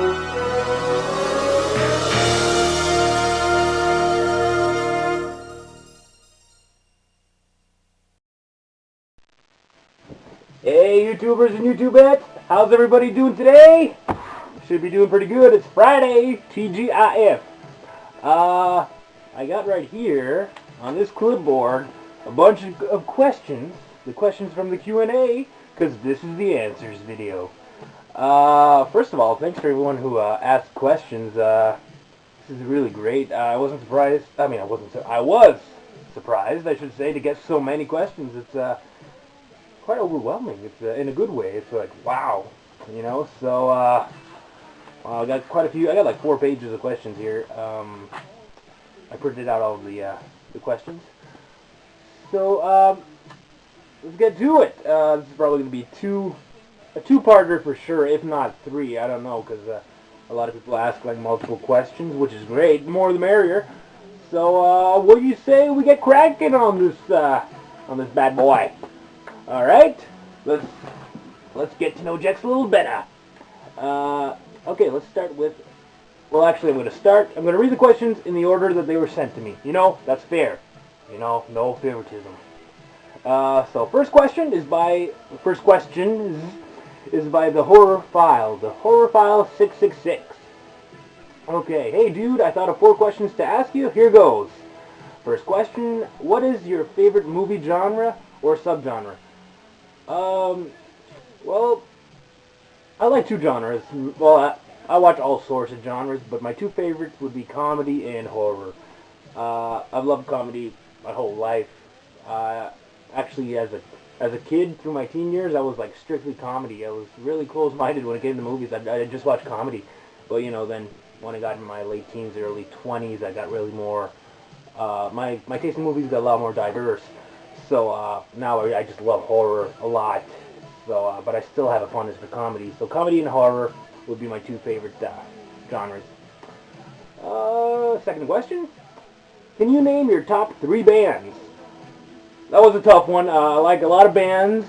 Hey YouTubers and YouTubettes, how's everybody doing today? Should be doing pretty good. It's Friday, TGIF. I got right here on this clipboard a bunch of questions, the questions from the Q&A, because this is the answers video. First of all, thanks for everyone who asked questions. This is really great. I wasn't surprised. I was surprised, I should say, to get so many questions. It's quite overwhelming. It's in a good way. It's like, wow, you know. So I got quite a few. I got like 4 pages of questions here. I printed out all of the questions. So let's get to it. This is probably going to be a two-parter for sure, if not 3. I don't know, because a lot of people ask like multiple questions, which is great. The more the merrier. So what do you say we get cracking on this bad boy? All right, let's get to know Jex a little better. Okay, let's start with. Well, actually, I'm going to read the questions in the order that they were sent to me. You know, that's fair. You know, no favoritism. So first question is by the Horror File, the Horror File 666. Okay, hey dude, I thought of 4 questions to ask you. Here goes. First question: what is your favorite movie genre or subgenre? Well, I like 2 genres. Well, I watch all sorts of genres, but my 2 favorites would be comedy and horror. I've loved comedy my whole life. Actually, as a kid, through my teen years, I was like strictly comedy. I was really close-minded when it came to movies. I just watched comedy. But, you know, then when I got in my late teens, early 20s, I got really more, my taste in movies got a lot more diverse. So now I just love horror a lot. So, but I still have a fondness for comedy. So comedy and horror would be my 2 favorite genres. Second question: can you name your top 3 bands? That was a tough one. I like a lot of bands.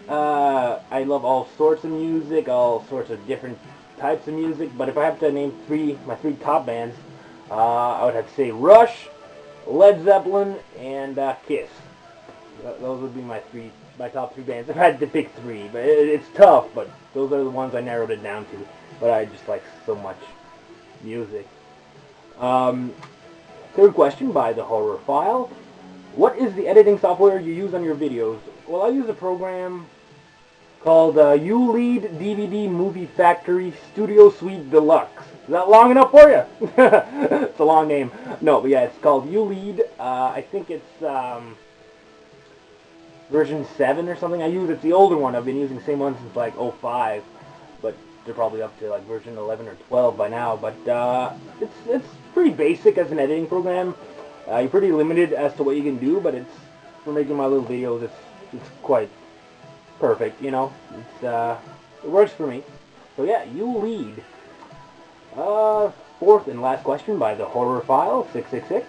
I love all sorts of music, all sorts of different types of music. But if I have to name my 3 top bands, I would have to say Rush, Led Zeppelin, and Kiss. Those would be my top 3 bands. If I had to pick 3, but it's tough. But those are the ones I narrowed it down to. But I just like so much music. Third question by the Horror File: what is the editing software you use on your videos? Well, I use a program called ULEAD DVD Movie Factory Studio Suite Deluxe. Is that long enough for you? It's a long name. No, but yeah, it's called ULEAD. I think it's version 7 or something. It's the older one. I've been using the same one since like 05, but they're probably up to like version 11 or 12 by now. But it's pretty basic as an editing program. You're pretty limited as to what you can do, but it's for making my little videos. It's quite perfect, you know. It works for me. So yeah, ULEAD. Fourth and last question by the Horror File 666.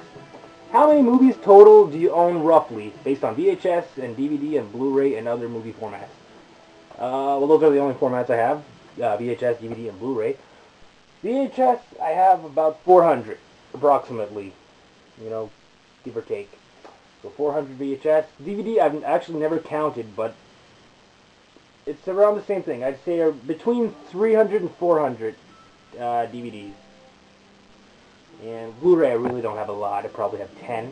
How many movies total do you own roughly, based on VHS and DVD and Blu-ray and other movie formats? Well, those are the only formats I have, VHS, DVD, and Blu-ray. VHS, I have about 400, approximately, you know, give or take. So 400 VHS. DVD, I've actually never counted, but it's around the same thing. I'd say between 300 and 400 DVDs. And Blu-ray, I really don't have a lot. I probably have 10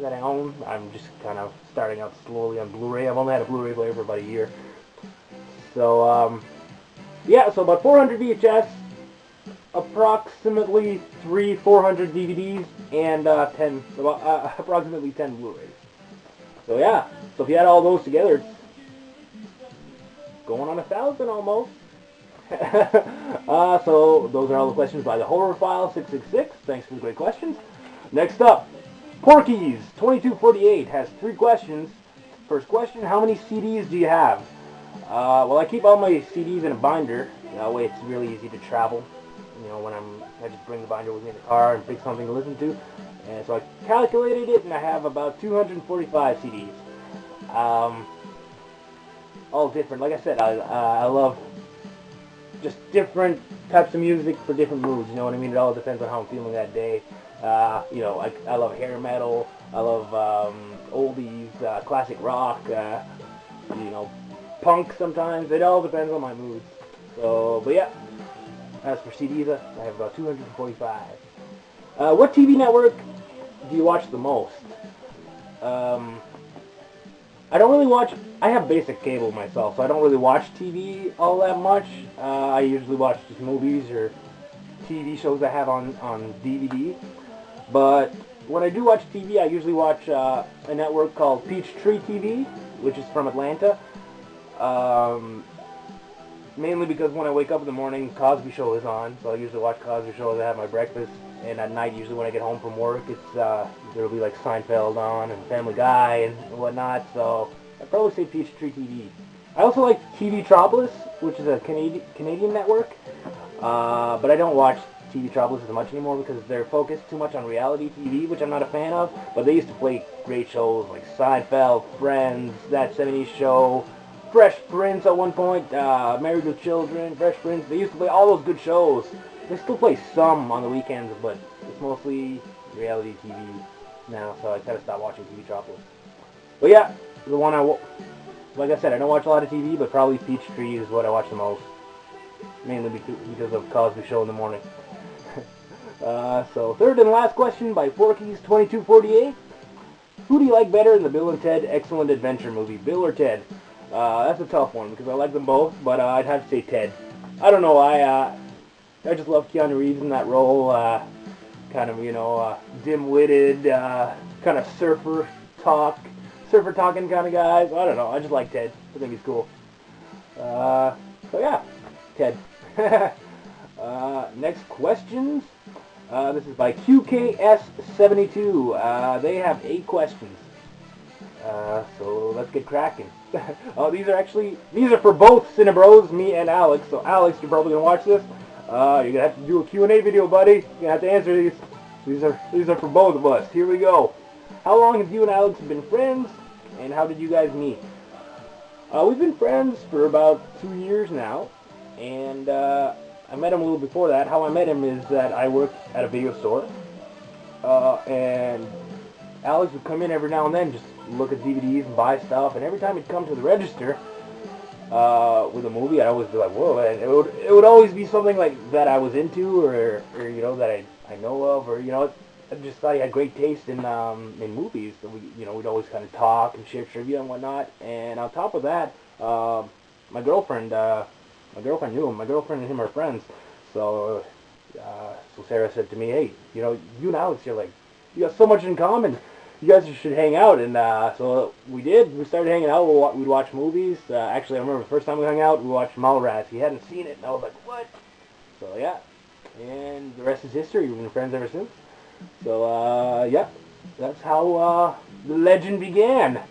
that I own. I'm just kind of starting out slowly on Blu-ray. I've only had a Blu-ray player for about a year. So, yeah, so about 400 VHS, approximately 400 DVDs, and approximately 10 Blu-rays. So, yeah. So if you add all those together, it's going on 1,000 almost. So those are all the questions by the Horror File 666. Thanks for the great questions. Next up, Porky's 2248 has 3 questions. First question: how many CDs do you have? Well, I keep all my CDs in a binder. That way it's really easy to travel. You know, when I just bring the binder with me in the car and pick something to listen to. And so I calculated it, and I have about 245 CDs. All different. Like I said, I love just different types of music for different moods. You know what I mean? It all depends on how I'm feeling that day. You know, I love hair metal. I love oldies, classic rock. You know, punk sometimes. It all depends on my moods. So, but yeah. As for CDs, I have about 245. What TV network do you watch the most? I don't really watch. I have basic cable myself, so I don't really watch TV all that much. I usually watch just movies or TV shows I have on DVD. But when I do watch TV, I usually watch a network called Peachtree TV, which is from Atlanta. Mainly because when I wake up in the morning, Cosby Show is on, so I usually watch Cosby Show as I have my breakfast. And at night, usually when I get home from work, it's there'll be like Seinfeld on and Family Guy and whatnot. So I'd probably say Peachtree TV. I also like TVtropolis, which is a Canadian network, but I don't watch TVtropolis as much anymore because they're focused too much on reality TV, which I'm not a fan of. But they used to play great shows like Seinfeld, Friends, That 70s Show, Fresh Prince at one point, Married with Children, Fresh Prince. They used to play all those good shows. They still play some on the weekends, but it's mostly reality TV now, so I kind of stopped watching TVtropolis. But yeah, the one like I said, I don't watch a lot of TV, but probably Peachtree is what I watch the most. Mainly because of Cosby Show in the morning. So third and last question by Forkies2248. Who do you like better in the Bill and Ted Excellent Adventure movie, Bill or Ted? That's a tough one because I like them both, but I'd have to say Ted. I don't know, I just love Keanu Reeves in that role, kind of, you know, dim-witted, kind of surfer talking kind of guy. So I don't know, I just like Ted. I think he's cool. So yeah, Ted. Next questions. This is by QKS72. They have 8 questions. So let's get cracking. Oh, these are for both Cinebros, me and Alex. So Alex, you're probably gonna watch this. You're gonna have to do a Q&A video, buddy. You're gonna have to answer these. These are for both of us. Here we go. How long have you and Alex been friends, and how did you guys meet? We've been friends for about 2 years now, and I met him a little before that. How I met him is that I worked at a video store, and Alex would come in every now and then, just look at DVDs and buy stuff, and every time he'd come to the register with a movie, I'd always be like, whoa, and it would always be something like that I was into, or you know, that I know of, or, you know, I just thought he had great taste in movies. So we'd always kind of talk and share trivia and whatnot. And on top of that, my girlfriend knew him. My girlfriend and him are friends. So Sarah said to me, hey, you know, you and Alex, you got so much in common. You guys should hang out. And so we did. We started hanging out. We'd watch movies. Actually, I remember the first time we hung out, we watched Mallrats. He hadn't seen it, and I was like, what? So yeah, and the rest is history. We've been friends ever since. So yeah, that's how the legend began.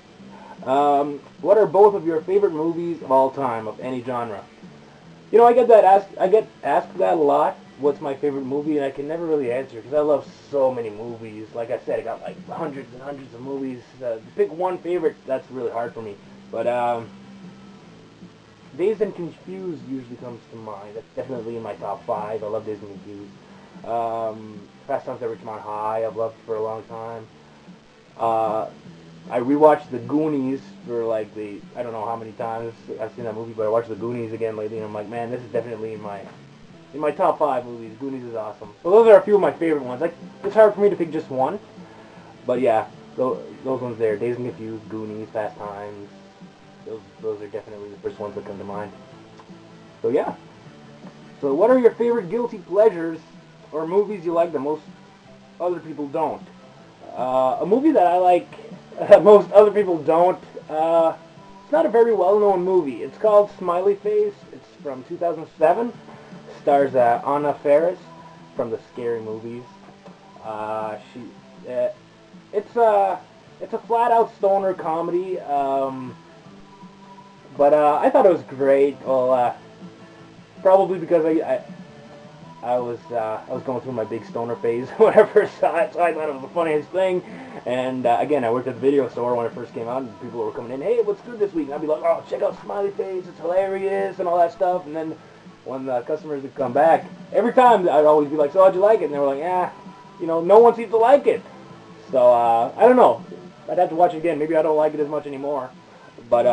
What are both of your favorite movies of all time, of any genre? You know, I get asked that a lot. What's my favorite movie? And I can never really answer because I love so many movies. Like I said, I got like hundreds and hundreds of movies. To pick one favorite, that's really hard for me. But Dazed and Confused usually comes to mind. That's definitely in my top 5. I love Dazed and Confused. Fast Times at Ridgemont High, I've loved for a long time. I rewatched The Goonies for like I don't know how many times I've seen that movie, but I watched The Goonies again lately, and I'm like, man, this is definitely in my top 5 movies. Goonies is awesome. So those are a few of my favorite ones. Like, it's hard for me to pick just one, but yeah, those ones there, Dazed and Confused, Goonies, Fast Times, those are definitely the first ones that come to mind. So yeah. So what are your favorite guilty pleasures or movies you like that most other people don't? A movie that I like that most other people don't, it's not a very well-known movie. It's called Smiley Face. It's from 2007. Stars Anna Faris from the Scary Movies. It's a flat-out stoner comedy, but I thought it was great. Well, probably because I was going through my big stoner phase when I first saw it, so I thought it was the funniest thing. And again, I worked at the video store when it first came out, and people were coming in, hey, what's good this week? And I'd be like, oh, check out Smiley Face, it's hilarious, and all that stuff. And then when the customers would come back, every time I'd always be like, so how'd you like it? And they were like, no one seems to like it. So, I don't know. I'd have to watch it again. Maybe I don't like it as much anymore. But,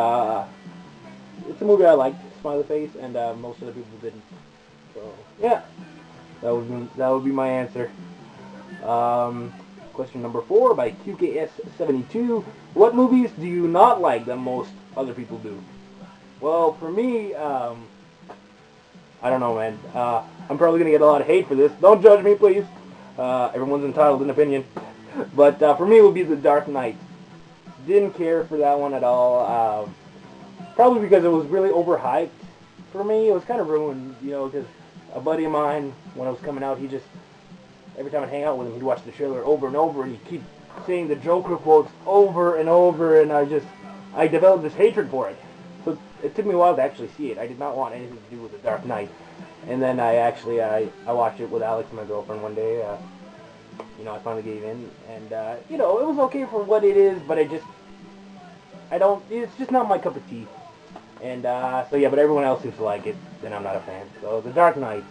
it's a movie I liked, Smiley Face, and most of the people didn't. So, yeah. That would be my answer. Question number 4 by QKS72. What movies do you not like that most other people do? Well, for me, I don't know, man. I'm probably going to get a lot of hate for this. Don't judge me, please. Everyone's entitled to an opinion. But for me, it would be The Dark Knight. Didn't care for that one at all. Probably because it was really overhyped for me. It was kind of ruined, because a buddy of mine, when it was coming out, he just, every time I'd hang out with him, he'd watch the trailer over and over, and he'd keep saying the Joker quotes over and over, and I developed this hatred for it. So it took me a while to actually see it. I did not want anything to do with The Dark Knight. And then I watched it with Alex, my girlfriend, one day. I finally gave in, and it was okay for what it is, but it's just not my cup of tea. And so yeah, but everyone else seems to like it, then I'm not a fan. So The Dark Knight.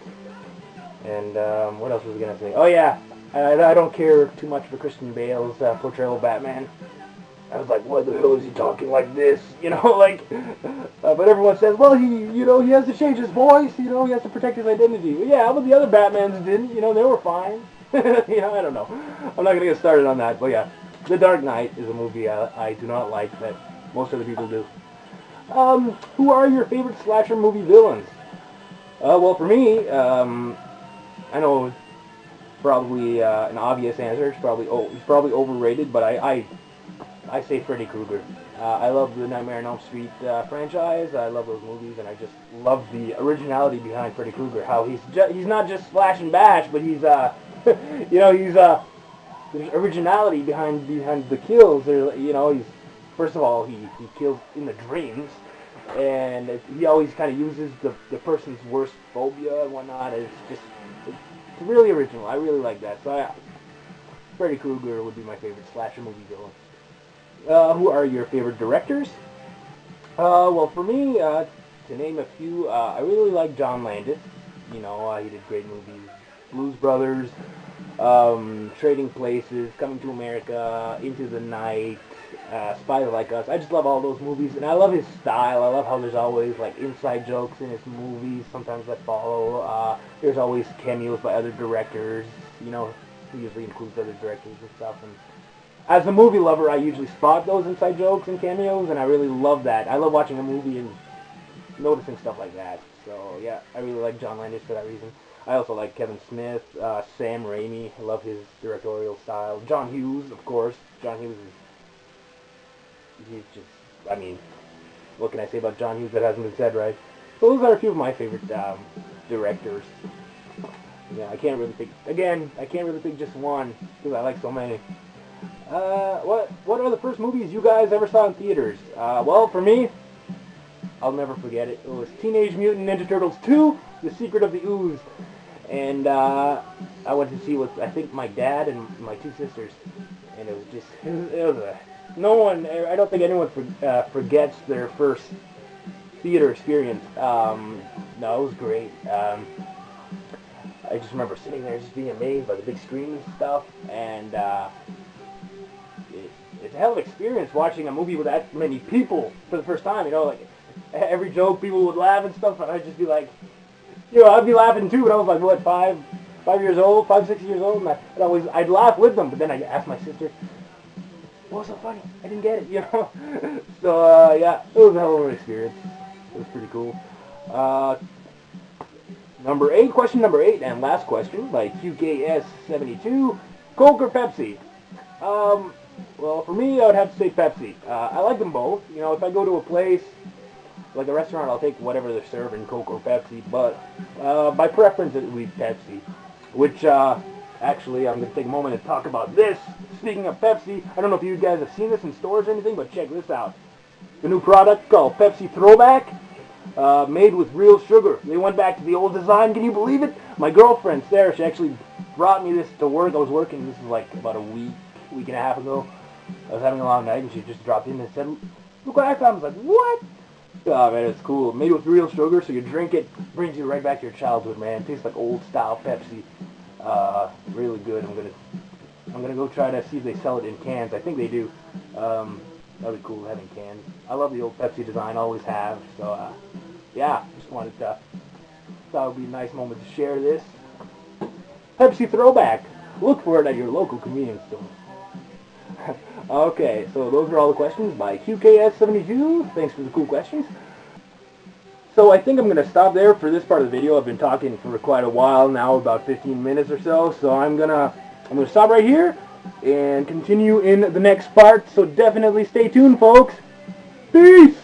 And what else was I gonna say? Oh yeah, I don't care too much for Christian Bale's portrayal of Batman. I was like, why the hell is he talking like this? But everyone says, well, he has to change his voice. He has to protect his identity. Well, yeah, but the other Batmans didn't. They were fine. I don't know. I'm not gonna get started on that. But yeah, The Dark Knight is a movie I do not like that most other people do. Who are your favorite slasher movie villains? Well, for me, I know it's probably an obvious answer. He's probably overrated, but I say Freddy Krueger. I love the Nightmare on Elm Street franchise. I love those movies, and I just love the originality behind Freddy Krueger. How he's not just slash and bash, but he's there's originality behind the kills. He's first of all he kills in the dreams, and he always kind of uses the person's worst phobia and whatnot. It's really original. I really like that. So Freddy Krueger would be my favorite slasher movie villain. Who are your favorite directors? Well, for me, to name a few, I really like John Landis. He did great movies. Blues Brothers, Trading Places, Coming to America, Into the Night, Spider Like Us. I just love all those movies, and I love his style. I love how there's always, inside jokes in his movies, sometimes that follow. There's always cameos by other directors. He usually includes other directors and stuff, and as a movie lover, I usually spot those inside jokes and cameos, and I really love that. I love watching a movie and noticing stuff like that. So, yeah, I really like John Landis for that reason. I also like Kevin Smith, Sam Raimi. I love his directorial style. John Hughes, of course. John Hughes he's just, what can I say about John Hughes that hasn't been said, right? So those are a few of my favorite directors. Yeah, I can't really pick just one, because I like so many. What are the first movies you guys ever saw in theaters? Well, for me, I'll never forget it. It was Teenage Mutant Ninja Turtles 2, The Secret of the Ooze. And I went to see with, I think, my dad and my two sisters. And it was just, I don't think anyone forgets their first theater experience. No, it was great. I just remember sitting there just being amazed by the big screen and stuff. And it's a hell of an experience watching a movie with that many people for the first time. Every joke people would laugh and stuff, and I'd just be like, I'd be laughing too. But I was like, what, 5 years old, 6 years old, and I'd laugh with them. But then I asked my sister, what was so funny? I didn't get it, So yeah, it was a hell of an experience. It was pretty cool. Question number 8, and last question by QKS72. Coke or Pepsi? Well, for me, I would have to say Pepsi. I like them both. If I go to a place, like a restaurant, I'll take whatever they're serving, Coke or Pepsi. But by preference, it would be Pepsi. Which, actually, I'm going to take a moment to talk about this. Speaking of Pepsi, I don't know if you guys have seen this in stores or anything, but check this out. The new product called Pepsi Throwback, made with real sugar. They went back to the old design. Can you believe it? My girlfriend, Sarah, she actually brought me this to work. I was working, this was like about a week and a half ago. I was having a long night, and she just dropped in and said, look what I found. I was like, what? Oh man, it's cool. Made with real sugar, so you drink it, brings you right back to your childhood, man. It tastes like old style Pepsi. Really good. I'm gonna go try to see if they sell it in cans. I think they do. That'd be cool having cans. I love the old Pepsi design, always have. So yeah, just wanted to. Thought it would be a nice moment to share this Pepsi throwback. Look for it at your local convenience store. Okay, so those are all the questions by QKS72. Thanks for the cool questions. So I think I'm going to stop there for this part of the video. I've been talking for quite a while now, about 15 minutes or so. So I'm gonna stop right here and continue in the next part. So definitely stay tuned, folks. Peace!